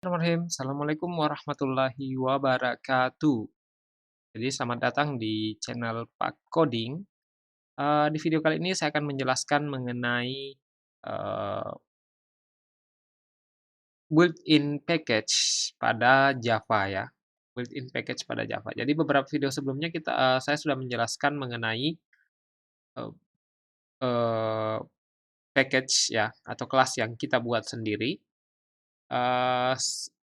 Bismillahirrahmanirrahim. Assalamualaikum warahmatullahi wabarakatuh. Jadi selamat datang di channel Pak Coding. Di video kali ini saya akan menjelaskan mengenai built-in package pada Java ya. Built-in package pada Java. Jadi beberapa video sebelumnya saya sudah menjelaskan mengenai eh, eh, package ya atau kelas yang kita buat sendiri.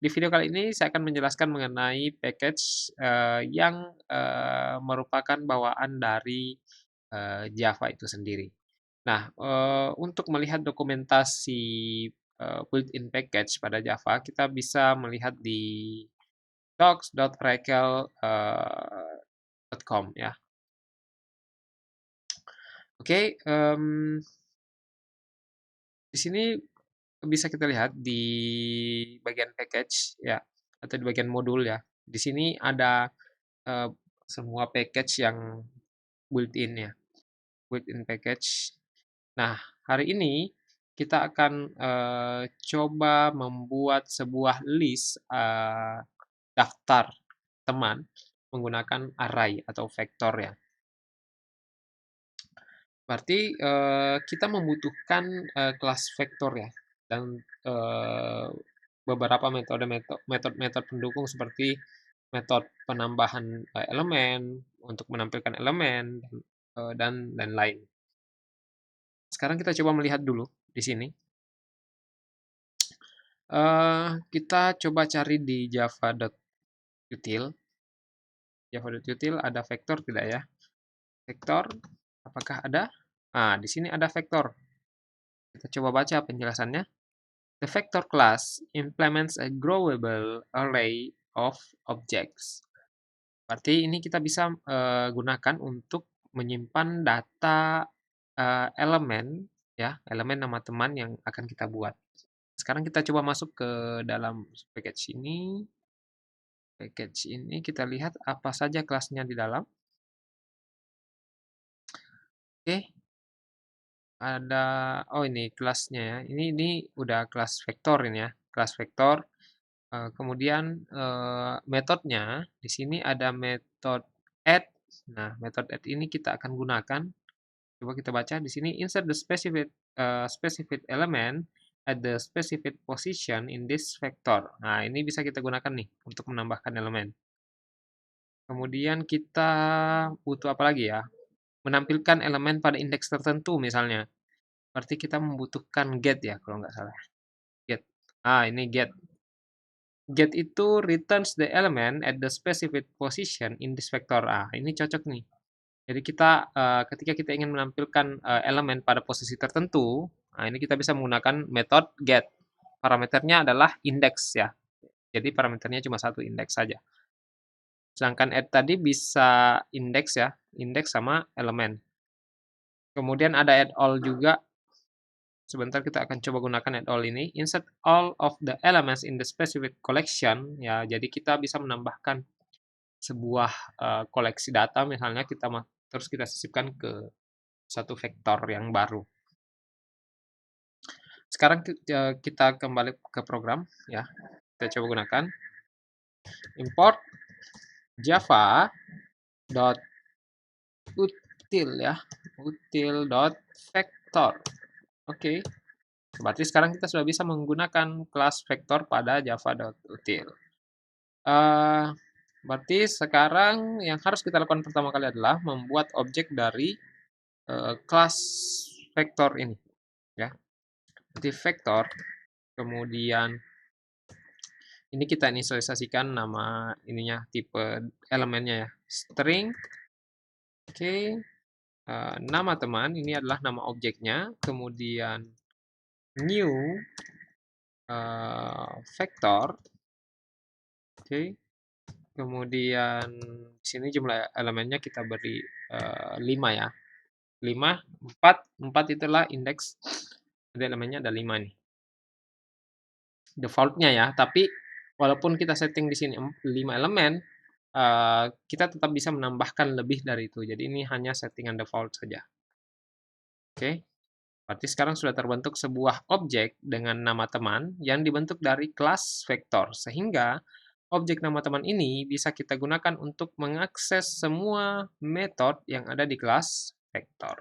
Di video kali ini saya akan menjelaskan mengenai package, yang, merupakan bawaan dari, Java itu sendiri. Nah, untuk melihat dokumentasi, built-in package pada Java, kita bisa melihat di docs.rakel.com ya. Oke, di sini bisa kita lihat di bagian package ya, atau di bagian modul ya. Di sini ada semua package yang built-in ya, built-in package. Nah, hari ini kita akan coba membuat sebuah list daftar teman menggunakan array atau vektor ya. Berarti kita membutuhkan kelas vektor ya, dan beberapa metode-metode pendukung seperti metode penambahan elemen untuk menampilkan elemen dan lain-lain. Sekarang kita coba melihat dulu di sini. Kita coba cari di java.util. Java.util ada vektor tidak ya? Vektor, apakah ada? Nah, di sini ada vektor. Kita coba baca penjelasannya. The vector class implements a growable array of objects. Berarti ini kita bisa gunakan untuk menyimpan data elemen ya, elemen nama teman yang akan kita buat. Sekarang kita coba masuk ke dalam package ini. Package ini kita lihat apa saja kelasnya di dalam. Oke, ada ini kelasnya ya. Ini udah kelas vektor ini ya, kelas vektor. Kemudian metodenya di sini ada metode add. Nah, metode add ini kita akan gunakan. Coba kita baca di sini insert the specific element at the specific position in this vector. Nah, ini bisa kita gunakan nih untuk menambahkan elemen. Kemudian kita butuh apa lagi ya? Menampilkan elemen pada indeks tertentu misalnya. Berarti kita membutuhkan get ya kalau nggak salah. Get. Ini get. Get itu returns the element at the specific position in this vector. Ini cocok nih. Jadi ketika kita ingin menampilkan elemen pada posisi tertentu, ini kita bisa menggunakan metode get. Parameternya adalah indeks ya. Jadi parameternya cuma satu indeks saja. Sedangkan add tadi bisa indeks ya, indeks sama elemen. Kemudian ada add all juga. Sebentar kita akan coba gunakan add all ini. Insert all of the elements in the specific collection ya. Jadi kita bisa menambahkan sebuah koleksi data misalnya terus kita sisipkan ke satu vektor yang baru. Sekarang kita kembali ke program ya. Kita coba gunakan import java.util ya. util.vector. Oke. Berarti sekarang kita sudah bisa menggunakan kelas vektor pada java.util. Berarti sekarang yang harus kita lakukan pertama kali adalah membuat objek dari kelas vektor ini ya. Jadi vektor, kemudian ini kita inisialisasikan nama ininya, tipe elemennya ya, string. Oke, nama teman ini adalah nama objeknya, kemudian new vektor. Oke, kemudian di sini jumlah elemennya kita beri 5 ya. 5, 4 itulah indeks. Jadi elemennya ada 5 nih. Default-nya ya, tapi walaupun kita setting di sini 5 elemen, kita tetap bisa menambahkan lebih dari itu. Jadi ini hanya settingan default saja. Oke. Berarti sekarang sudah terbentuk sebuah objek dengan nama teman yang dibentuk dari kelas vektor, sehingga objek nama teman ini bisa kita gunakan untuk mengakses semua metode yang ada di kelas vektor.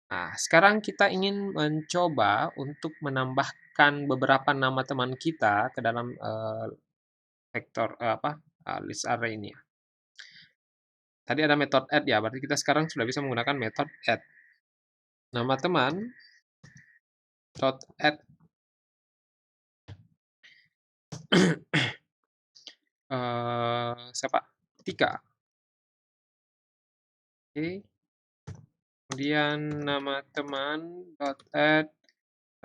Nah, sekarang kita ingin mencoba untuk menambahkan beberapa nama teman kita ke dalam vektor list array ini ya. Tadi ada metode add ya, berarti kita sekarang sudah bisa menggunakan metode add. Nama teman dot add siapa? Tika. Oke. Kemudian nama teman dot add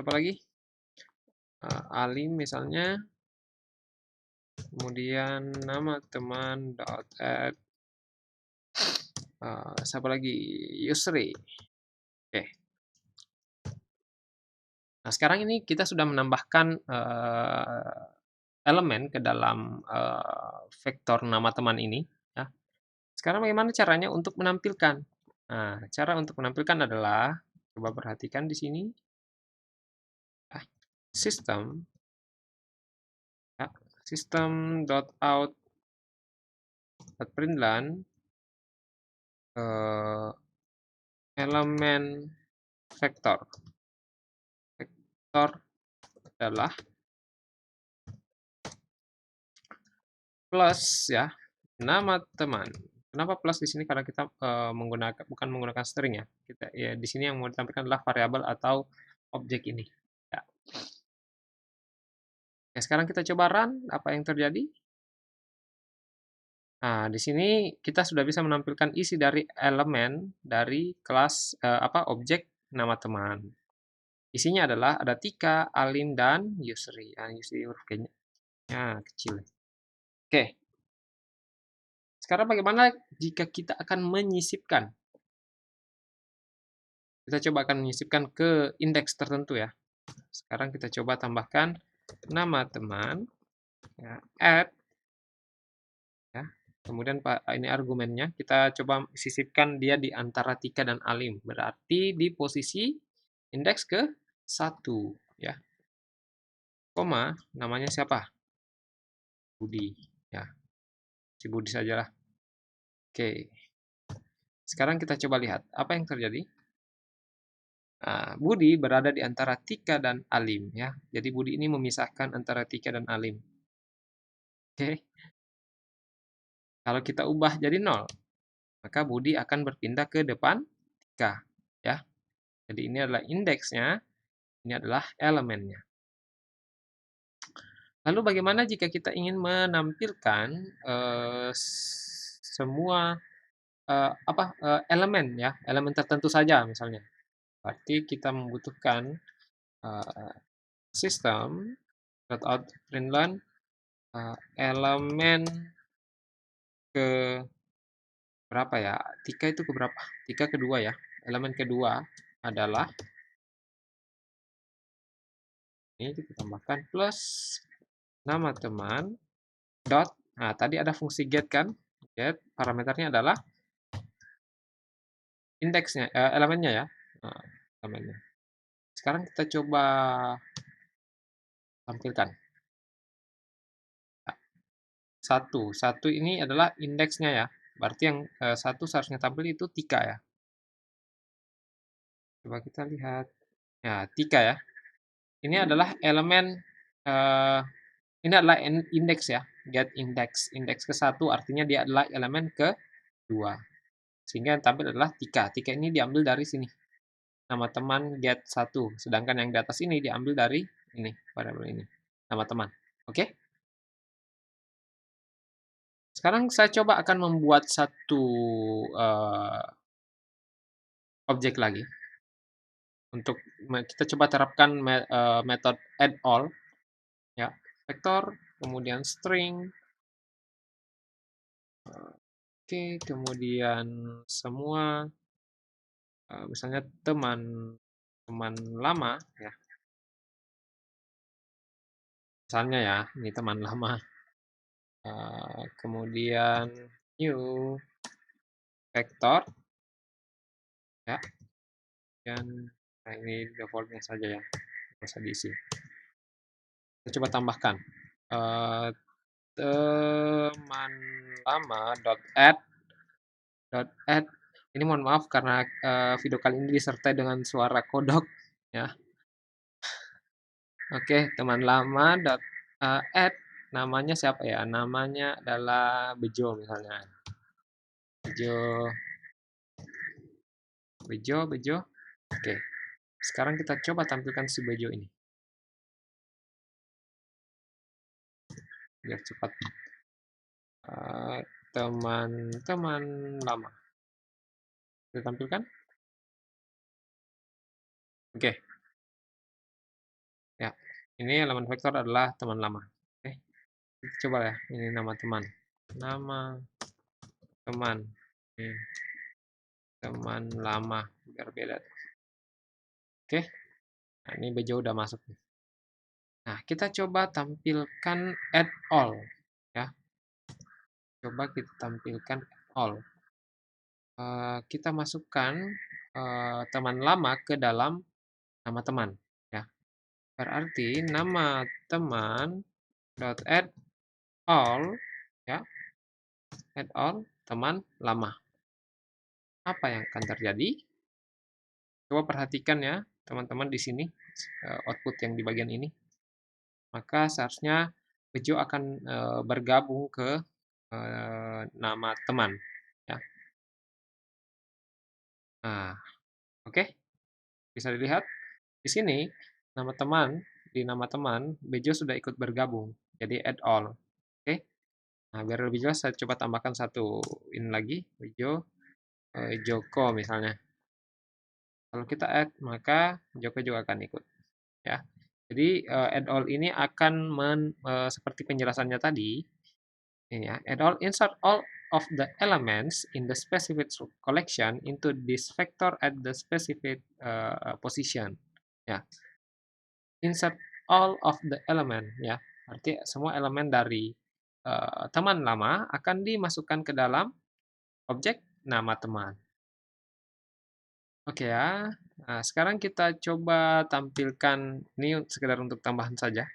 apa lagi? Alim misalnya. Kemudian nama teman dot add siapa lagi? Yusri. Oke. Nah, sekarang ini kita sudah menambahkan elemen ke dalam vektor nama teman ini. Ya. Sekarang bagaimana caranya untuk menampilkan? Nah, cara untuk menampilkan adalah, coba perhatikan di sini, system, ya, system.out.println elemen vektor. Vektor adalah plus ya nama teman. Kenapa plus di sini? Karena kita bukan menggunakan string ya. Kita ya di sini yang mau ditampilkan adalah variabel atau objek ini. Ya. Oke, sekarang kita coba run, apa yang terjadi? Nah, di sini kita sudah bisa menampilkan isi dari elemen dari kelas objek nama teman. Isinya adalah ada Tika, Alim, dan Yusri. Yusri huruf G-nya kecil. Oke. Sekarang bagaimana jika kita akan menyisipkan? Kita coba akan menyisipkan ke indeks tertentu ya. Sekarang kita coba tambahkan nama teman, ya, add, ya. Kemudian ini argumennya, kita coba sisipkan dia di antara Tika dan Alim. Berarti di posisi indeks ke 1. Ya. Koma, namanya siapa? Budi. Ya, si Budi sajalah. Oke. Sekarang kita coba lihat, apa yang terjadi? Nah, Budi berada di antara Tika dan Alim. Ya. Jadi Budi ini memisahkan antara Tika dan Alim. Oke. Kalau kita ubah jadi 0, maka Budi akan berpindah ke depan Tika. Ya. Jadi ini adalah indeksnya, ini adalah elemennya. Lalu bagaimana jika kita ingin menampilkan semua elemen ya, elemen tertentu saja misalnya. Berarti kita membutuhkan sistem println elemen ke berapa ya? Tika itu ke berapa? Tika kedua ya. Elemen kedua adalah ini kita tambahkan plus nama teman dot. Nah, tadi ada fungsi get kan? Get parameternya adalah indeksnya, elemennya ya. Nah, elemennya. Sekarang kita coba tampilkan. Satu ini adalah indeksnya ya. Berarti yang satu seharusnya tampil itu Tika ya. Coba kita lihat. Ya, Tika ya. Ini adalah elemen, ini adalah indeks ya. Get index. Indeks ke-1 artinya dia adalah elemen ke-2. Sehingga yang tampil adalah Tika. Tika ini diambil dari sini. Nama teman get 1. Sedangkan yang di atas ini diambil dari ini, variabel ini. Nama teman. Oke? Sekarang saya coba akan membuat satu objek lagi. Untuk kita coba terapkan metode add all. Ya, vektor, kemudian string. Oke, kemudian semua misalnya teman lama ya. Misalnya ya, ini teman lama. Kemudian new vektor ya. Dan Nah, ini defaultnya saja ya, nggak usah diisi. Kita coba tambahkan. Teman lama add. Ini mohon maaf karena video kali ini disertai dengan suara kodok ya. Oke, teman lama add namanya siapa ya? Namanya adalah Bejo misalnya. Bejo. Oke. Sekarang kita coba tampilkan si Bejo ini. Biar cepat. Teman-teman lama. Kita tampilkan. Oke. Ya. Ini elemen vektor adalah teman lama. Oke. Kita coba ya. Ini nama teman. Nama teman. Ini teman lama. Biar beda. Oke. Nah, ini Bejo udah masuk. Nah, kita coba tampilkan add all. Ya. Coba kita tampilkan all. Kita masukkan teman lama ke dalam nama teman. Ya. Berarti nama teman dot add all, ya, add all teman lama. Apa yang akan terjadi? Coba perhatikan ya, teman-teman di sini output yang di bagian ini. Maka seharusnya Bejo akan bergabung ke nama teman. Ya. Nah, oke, bisa dilihat di sini di nama teman Bejo sudah ikut bergabung. Jadi add all. Oke. Nah, biar lebih jelas saya coba tambahkan satu ini lagi, Bejo Joko misalnya. Kalau kita add, maka Joko juga akan ikut. Ya. Jadi add all ini akan seperti penjelasannya tadi, ini ya, add all insert all of the elements in the specific collection into this vector at the specific position. Ya. Insert all of the element ya. Arti semua elemen dari teman lama akan dimasukkan ke dalam objek nama teman. Oke ya. Nah, sekarang kita coba tampilkan, ini sekedar untuk tambahan saja,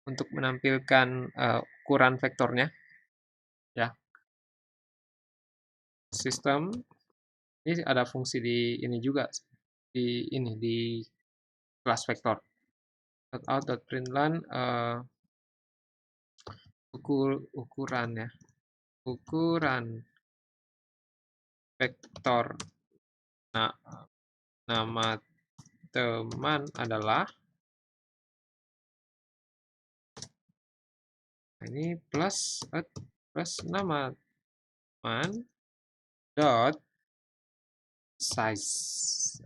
untuk menampilkan ukuran vektornya. Ya. Sistem, ini ada fungsi di ini juga, di kelas vektor. Out.println ukuran ya. Ukuran vektor nama teman adalah, ini plus nama teman dot size.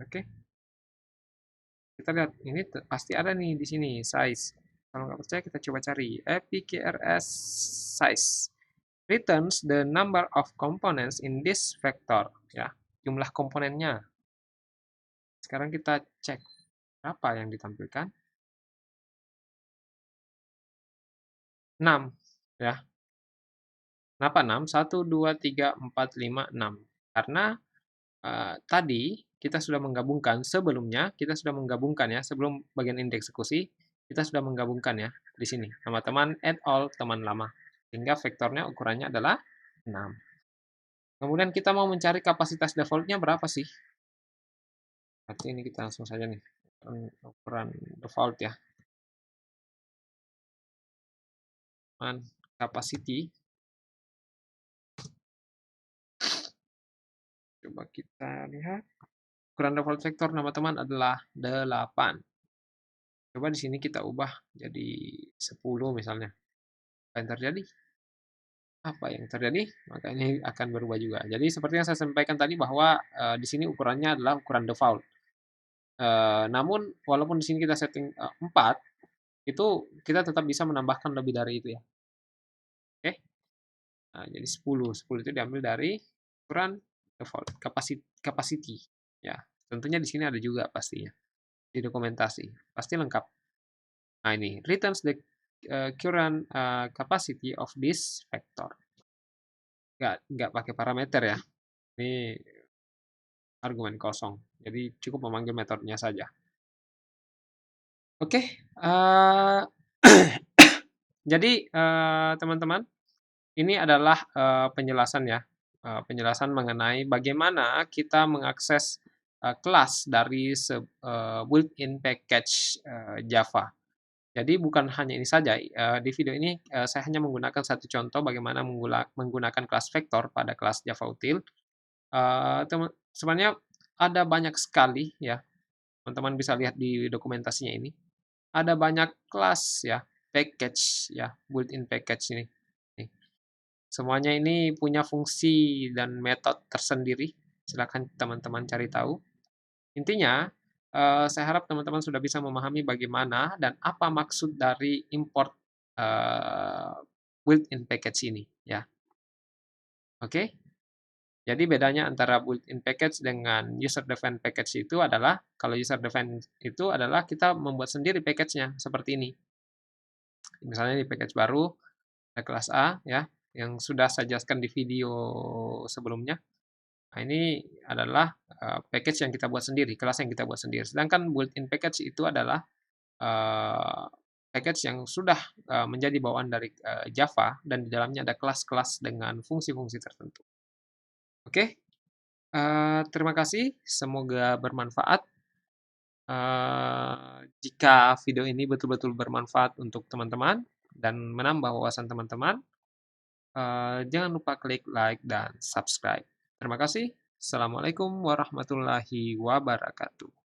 Oke. Kita lihat ini pasti ada nih di sini size. Kalau nggak percaya kita coba cari epkrs size returns the number of components in this vector ya, jumlah komponennya. Sekarang kita cek berapa yang ditampilkan. 6 ya. Kenapa 6? 1 2 3 4 5 6. Karena tadi kita sudah menggabungkan sebelumnya, ya, sebelum bagian indeks eksekusi, kita sudah menggabungkan ya di sini. Nama teman add all teman lama. Sehingga vektornya ukurannya adalah 6. Kemudian kita mau mencari kapasitas defaultnya berapa sih? Berarti ini kita langsung saja nih. Ukuran default ya. Capacity. Coba kita lihat. Ukuran default vektor nama teman adalah 8. Coba di sini kita ubah jadi 10 misalnya. Apa yang terjadi? Maka ini akan berubah juga. Jadi seperti yang saya sampaikan tadi bahwa di sini ukurannya adalah ukuran default. Namun walaupun di sini kita setting 4, itu kita tetap bisa menambahkan lebih dari itu ya. Oke. Nah, jadi 10. 10 itu diambil dari ukuran default capacity. Ya, tentunya di sini ada juga pastinya. Di dokumentasi. Pasti lengkap. Nah, ini returns the current capacity of this vector. Nggak pakai parameter ya. Ini argumen kosong. Jadi cukup memanggil metodenya saja. Oke, jadi, teman-teman, ini adalah, penjelasan ya, penjelasan mengenai bagaimana kita mengakses, kelas dari built-in package, Java. Jadi bukan hanya ini saja, di video ini, saya hanya menggunakan satu contoh bagaimana menggunakan kelas vektor pada kelas Java Util. Sebenarnya ada banyak sekali ya, teman-teman bisa lihat di dokumentasinya ini, ada banyak kelas ya, package ya, built-in package ini. Nih, semuanya ini punya fungsi dan metode tersendiri, silakan teman-teman cari tahu. Intinya, saya harap teman-teman sudah bisa memahami bagaimana dan apa maksud dari import, eee, built-in package ini, ya. Oke? Jadi bedanya antara built-in package dengan user defined package itu adalah, kalau user defined itu adalah kita membuat sendiri package-nya, seperti ini. Misalnya di package baru, ada kelas A ya, yang sudah saya jelaskan di video sebelumnya. Nah, ini adalah, package yang kita buat sendiri, kelas yang kita buat sendiri. Sedangkan built-in package itu adalah, eee, package yang sudah, menjadi bawaan dari, Java dan di dalamnya ada kelas-kelas dengan fungsi-fungsi tertentu. Oke, terima kasih, semoga bermanfaat. Jika video ini betul-betul bermanfaat untuk teman-teman dan menambah wawasan teman-teman, jangan lupa klik like dan subscribe. Terima kasih. Assalamualaikum warahmatullahi wabarakatuh.